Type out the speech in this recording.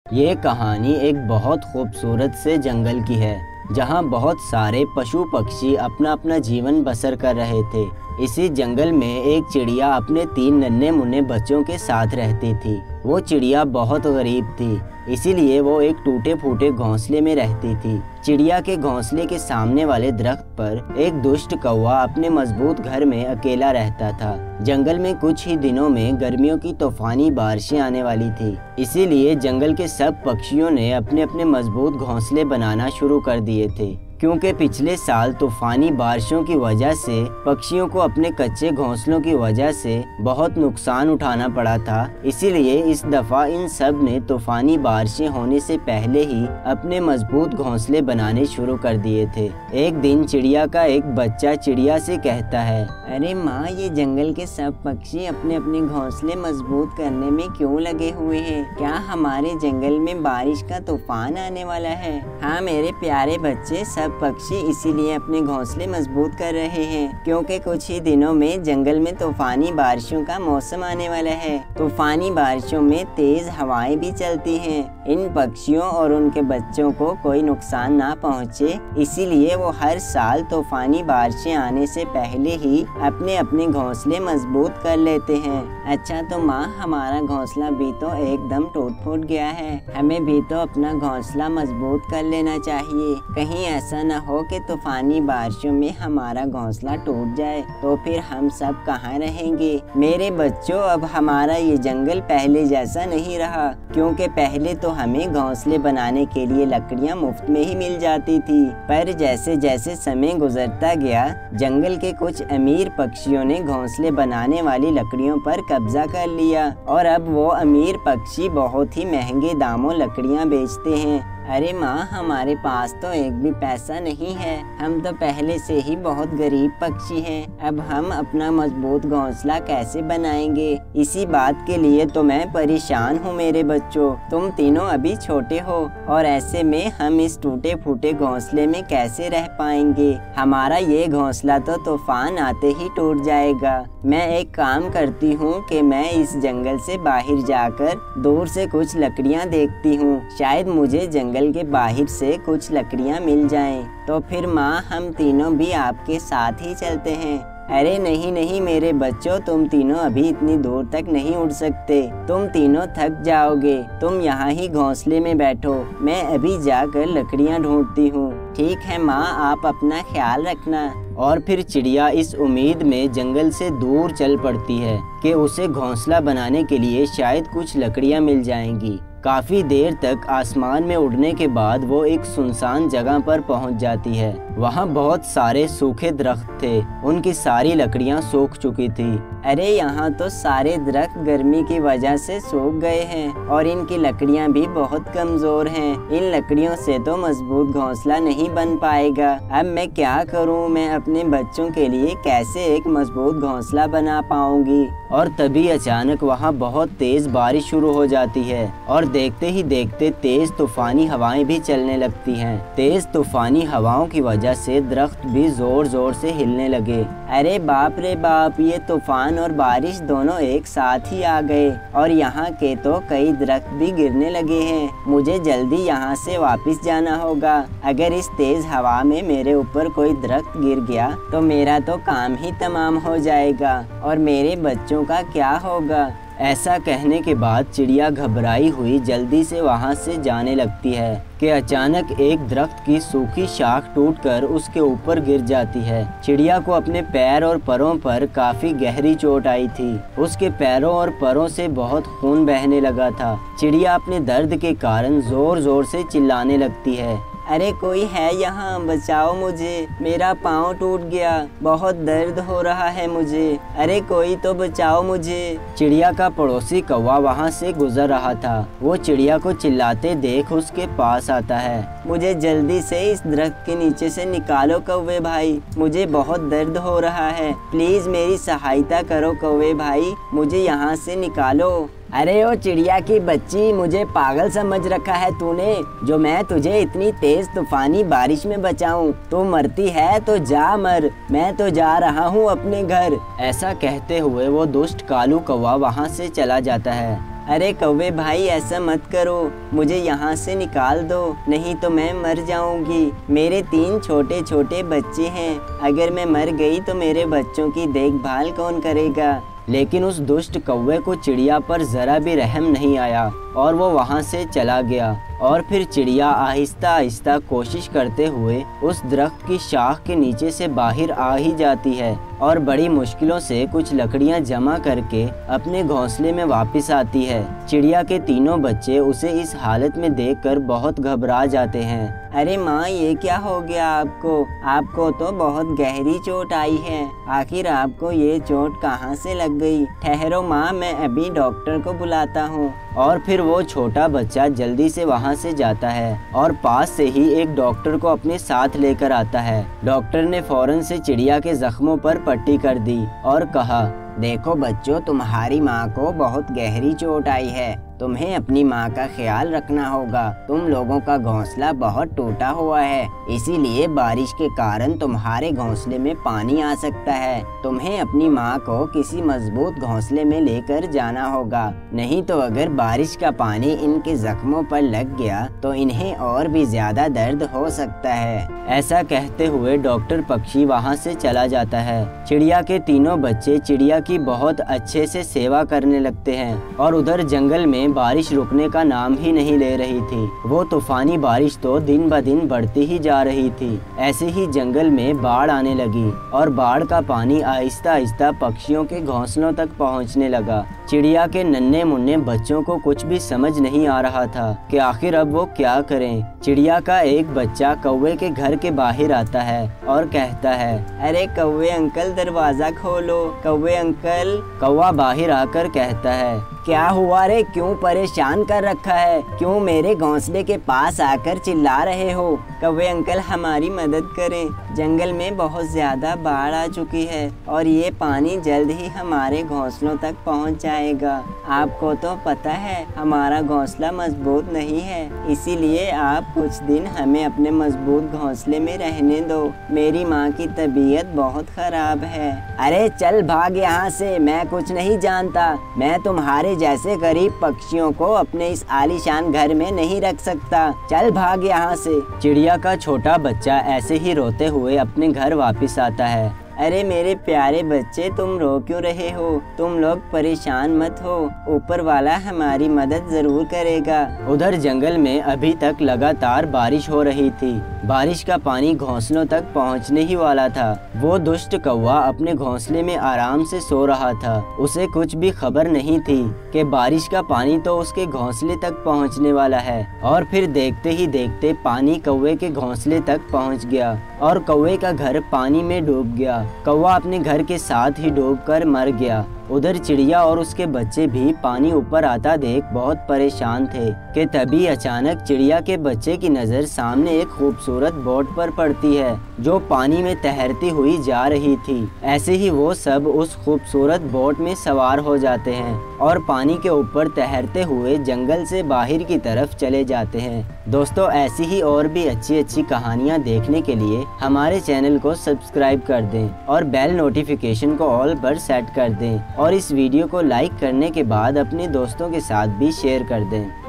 ये कहानी एक बहुत खूबसूरत से जंगल की है जहाँ बहुत सारे पशु पक्षी अपना अपना जीवन बसर कर रहे थे। इसी जंगल में एक चिड़िया अपने 3 नन्हे मुन्ने बच्चों के साथ रहती थी। वो चिड़िया बहुत गरीब थी, इसीलिए वो एक टूटे फूटे घोंसले में रहती थी। चिड़िया के घोंसले के सामने वाले दरख्त पर एक दुष्ट कौवा अपने मजबूत घर में अकेला रहता था। जंगल में कुछ ही दिनों में गर्मियों की तूफानी बारिशें आने वाली थी, इसीलिए जंगल के सब पक्षियों ने अपने अपने मजबूत घोंसले बनाना शुरू कर दिए थे। क्योंकि पिछले साल तूफानी बारिशों की वजह से पक्षियों को अपने कच्चे घोंसलों की वजह से बहुत नुकसान उठाना पड़ा था, इसीलिए इस दफ़ा इन सब ने तूफानी बारिशें होने से पहले ही अपने मजबूत घोंसले बनाने शुरू कर दिए थे। एक दिन चिड़िया का एक बच्चा चिड़िया से कहता है, अरे माँ, ये जंगल के सब पक्षी अपने अपने घोंसले मजबूत करने में क्यों लगे हुए हैं? क्या हमारे जंगल में बारिश का तूफान आने वाला है? हाँ मेरे प्यारे बच्चे, सब पक्षी इसीलिए अपने घोंसले मजबूत कर रहे हैं क्योंकि कुछ ही दिनों में जंगल में तूफानी बारिशों का मौसम आने वाला है। तूफानी बारिशों में तेज हवाएं भी चलती हैं। इन पक्षियों और उनके बच्चों को कोई नुकसान ना पहुंचे, इसीलिए वो हर साल तूफानी बारिशें आने से पहले ही अपने अपने घोंसले मजबूत कर लेते हैं। अच्छा तो माँ, हमारा घोंसला भी तो एकदम टूट फूट गया है, हमें भी तो अपना घोंसला मजबूत कर लेना चाहिए। कहीं ऐसा न हो कि तूफानी बारिशों में हमारा घोंसला टूट जाए, तो फिर हम सब कहाँ रहेंगे? मेरे बच्चों, अब हमारा ये जंगल पहले जैसा नहीं रहा, क्योंकि पहले तो हमें घोंसले बनाने के लिए लकड़ियाँ मुफ्त में ही मिल जाती थी। पर जैसे जैसे समय गुजरता गया, जंगल के कुछ अमीर पक्षियों ने घोंसले बनाने वाली लकड़ियों पर कब्जा कर लिया और अब वो अमीर पक्षी बहुत ही महंगे दामों लकड़ियाँ बेचते हैं। अरे माँ, हमारे पास तो एक भी पैसा नहीं है, हम तो पहले से ही बहुत गरीब पक्षी हैं। अब हम अपना मजबूत घोंसला कैसे बनाएंगे? इसी बात के लिए तो मैं परेशान हूँ मेरे बच्चों। तुम तीनों अभी छोटे हो और ऐसे में हम इस टूटे फूटे घोंसले में कैसे रह पाएंगे? हमारा ये घोंसला तो तूफान आते ही टूट जाएगा। मैं एक काम करती हूँ कि मैं इस जंगल से बाहर जाकर दूर से कुछ लकड़ियाँ देखती हूँ, शायद मुझे जंगल के बाहर से कुछ लकड़ियाँ मिल जाएं। तो फिर माँ, हम तीनों भी आपके साथ ही चलते हैं। अरे नहीं नहीं मेरे बच्चों, तुम तीनों अभी इतनी दूर तक नहीं उड़ सकते, तुम तीनों थक जाओगे। तुम यहाँ ही घोंसले में बैठो, मैं अभी जाकर लकड़ियाँ ढूंढती हूँ। ठीक है माँ, आप अपना ख्याल रखना। और फिर चिड़िया इस उम्मीद में जंगल से दूर चल पड़ती है कि उसे घोंसला बनाने के लिए शायद कुछ लकड़ियाँ मिल जाएंगी। काफी देर तक आसमान में उड़ने के बाद वो एक सुनसान जगह पर पहुंच जाती है। वहाँ बहुत सारे सूखे दरख्त थे, उनकी सारी लकड़ियाँ सूख चुकी थी। अरे यहाँ तो सारे दरख्त गर्मी की वजह से सूख गए हैं और इनकी लकड़ियाँ भी बहुत कमजोर हैं। इन लकड़ियों से तो मजबूत घोंसला नहीं बन पाएगा। अब मैं क्या करूँ? मैं अपने बच्चों के लिए कैसे एक मजबूत घोंसला बना पाऊंगी? और तभी अचानक वहाँ बहुत तेज बारिश शुरू हो जाती है और देखते ही देखते तेज तूफानी हवाएं भी चलने लगती हैं। तेज तूफानी हवाओं की वजह से दरख्त भी जोर जोर से हिलने लगे। अरे बाप रे बाप, ये तूफान और बारिश दोनों एक साथ ही आ गए और यहाँ के तो कई दरख्त भी गिरने लगे हैं। मुझे जल्दी यहाँ से वापस जाना होगा। अगर इस तेज हवा में मेरे ऊपर कोई दरख्त गिर गया तो मेरा तो काम ही तमाम हो जाएगा और मेरे बच्चों का क्या होगा? ऐसा कहने के बाद चिड़िया घबराई हुई जल्दी से वहाँ से जाने लगती है कि अचानक एक दरख्त की सूखी शाख टूटकर उसके ऊपर गिर जाती है। चिड़िया को अपने पैर और परों पर काफी गहरी चोट आई थी। उसके पैरों और परों से बहुत खून बहने लगा था। चिड़िया अपने दर्द के कारण जोर जोर से चिल्लाने लगती है, अरे कोई है यहाँ, बचाओ मुझे, मेरा पाँव टूट गया, बहुत दर्द हो रहा है मुझे, अरे कोई तो बचाओ मुझे। चिड़िया का पड़ोसी कौवा वहाँ से गुजर रहा था। वो चिड़िया को चिल्लाते देख उसके पास आता है। मुझे जल्दी से इस दरख्त के नीचे से निकालो कौवे भाई, मुझे बहुत दर्द हो रहा है, प्लीज मेरी सहायता करो कौवे भाई, मुझे यहाँ से निकालो। अरे ओ चिड़िया की बच्ची, मुझे पागल समझ रखा है तूने, जो मैं तुझे इतनी तेज तूफानी बारिश में बचाऊं? तू मरती है तो जा मर, मैं तो जा रहा हूँ अपने घर। ऐसा कहते हुए वो दुष्ट कालू कौवा वहाँ से चला जाता है। अरे कौवे भाई ऐसा मत करो, मुझे यहाँ से निकाल दो, नहीं तो मैं मर जाऊंगी। मेरे 3 छोटे छोटे बच्चे हैं, अगर मैं मर गई तो मेरे बच्चों की देखभाल कौन करेगा। लेकिन उस दुष्ट कौवे को चिड़िया पर जरा भी रहम नहीं आया और वो वहाँ से चला गया। और फिर चिड़िया आहिस्ता आहिस्ता कोशिश करते हुए उस दरख्त की शाख के नीचे से बाहर आ ही जाती है और बड़ी मुश्किलों से कुछ लकड़ियां जमा करके अपने घोंसले में वापस आती है। चिड़िया के तीनों बच्चे उसे इस हालत में देखकर बहुत घबरा जाते हैं। अरे माँ, ये क्या हो गया आपको? आपको तो बहुत गहरी चोट आई है। आखिर आपको ये चोट कहाँ से लग गई? ठहरो माँ, मैं अभी डॉक्टर को बुलाता हूँ। और फिर वो छोटा बच्चा जल्दी से वहाँ से जाता है और पास से ही एक डॉक्टर को अपने साथ लेकर आता है। डॉक्टर ने फौरन से चिड़िया के जख्मों पर पट्टी कर दी और कहा, देखो बच्चों, तुम्हारी माँ को बहुत गहरी चोट आई है, तुम्हें अपनी माँ का ख्याल रखना होगा। तुम लोगों का घोंसला बहुत टूटा हुआ है, इसीलिए बारिश के कारण तुम्हारे घोंसले में पानी आ सकता है। तुम्हें अपनी माँ को किसी मजबूत घोंसले में लेकर जाना होगा, नहीं तो अगर बारिश का पानी इनके जख्मों पर लग गया तो इन्हें और भी ज्यादा दर्द हो सकता है। ऐसा कहते हुए डॉक्टर पक्षी वहाँ से चला जाता है। चिड़िया के तीनों बच्चे चिड़िया की बहुत अच्छे से सेवा करने लगते हैं और उधर जंगल में बारिश रुकने का नाम ही नहीं ले रही थी। वो तूफानी बारिश तो दिन ब दिन बढ़ती ही जा रही थी। ऐसे ही जंगल में बाढ़ आने लगी और बाढ़ का पानी आहिस्ता आहिस्ता पक्षियों के घोंसलों तक पहुंचने लगा। चिड़िया के नन्हे मुन्ने बच्चों को कुछ भी समझ नहीं आ रहा था कि आखिर अब वो क्या करें। चिड़िया का एक बच्चा कौवे के घर के बाहर आता है और कहता है, अरे कौवे अंकल, दरवाजा खोलो। कौवे अंकल। कौवा बाहर आकर कहता है, क्या हुआ रे? क्यों परेशान कर रखा है? क्यों मेरे घोंसले के पास आकर चिल्ला रहे हो? कौवे अंकल, हमारी मदद करें, जंगल में बहुत ज्यादा बाढ़ आ चुकी है और ये पानी जल्द ही हमारे घोंसलों तक पहुंच जाएगा। आपको तो पता है हमारा घोंसला मजबूत नहीं है, इसीलिए आप कुछ दिन हमें अपने मजबूत घोंसले में रहने दो। मेरी माँ की तबीयत बहुत खराब है। अरे चल भाग यहाँ से, मैं कुछ नहीं जानता। मैं तुम्हारे जैसे गरीब पक्षियों को अपने इस आलीशान घर में नहीं रख सकता। चल भाग यहाँ से। चिड़िया का छोटा बच्चा ऐसे ही रोते हुए अपने घर वापस आता है। अरे मेरे प्यारे बच्चे, तुम रो क्यों रहे हो? तुम लोग परेशान मत हो, ऊपर वाला हमारी मदद जरूर करेगा। उधर जंगल में अभी तक लगातार बारिश हो रही थी। बारिश का पानी घोंसलों तक पहुंचने ही वाला था। वो दुष्ट कौवा अपने घोंसले में आराम से सो रहा था। उसे कुछ भी खबर नहीं थी कि बारिश का पानी तो उसके घोंसले तक पहुंचने वाला है। और फिर देखते ही देखते पानी कौवे के घोंसले तक पहुंच गया और कौवे का घर पानी में डूब गया। कौवा अपने घर के साथ ही डूबकर मर गया। उधर चिड़िया और उसके बच्चे भी पानी ऊपर आता देख बहुत परेशान थे कि तभी अचानक चिड़िया के बच्चे की नज़र सामने एक खूबसूरत बोट पर पड़ती है जो पानी में तैरती हुई जा रही थी। ऐसे ही वो सब उस खूबसूरत बोट में सवार हो जाते हैं और पानी के ऊपर तैरते हुए जंगल से बाहर की तरफ चले जाते हैं। दोस्तों, ऐसी ही और भी अच्छी अच्छी कहानियाँ देखने के लिए हमारे चैनल को सब्सक्राइब कर दें और बेल नोटिफिकेशन को ऑल पर सेट कर दें और इस वीडियो को लाइक करने के बाद अपने दोस्तों के साथ भी शेयर कर दें।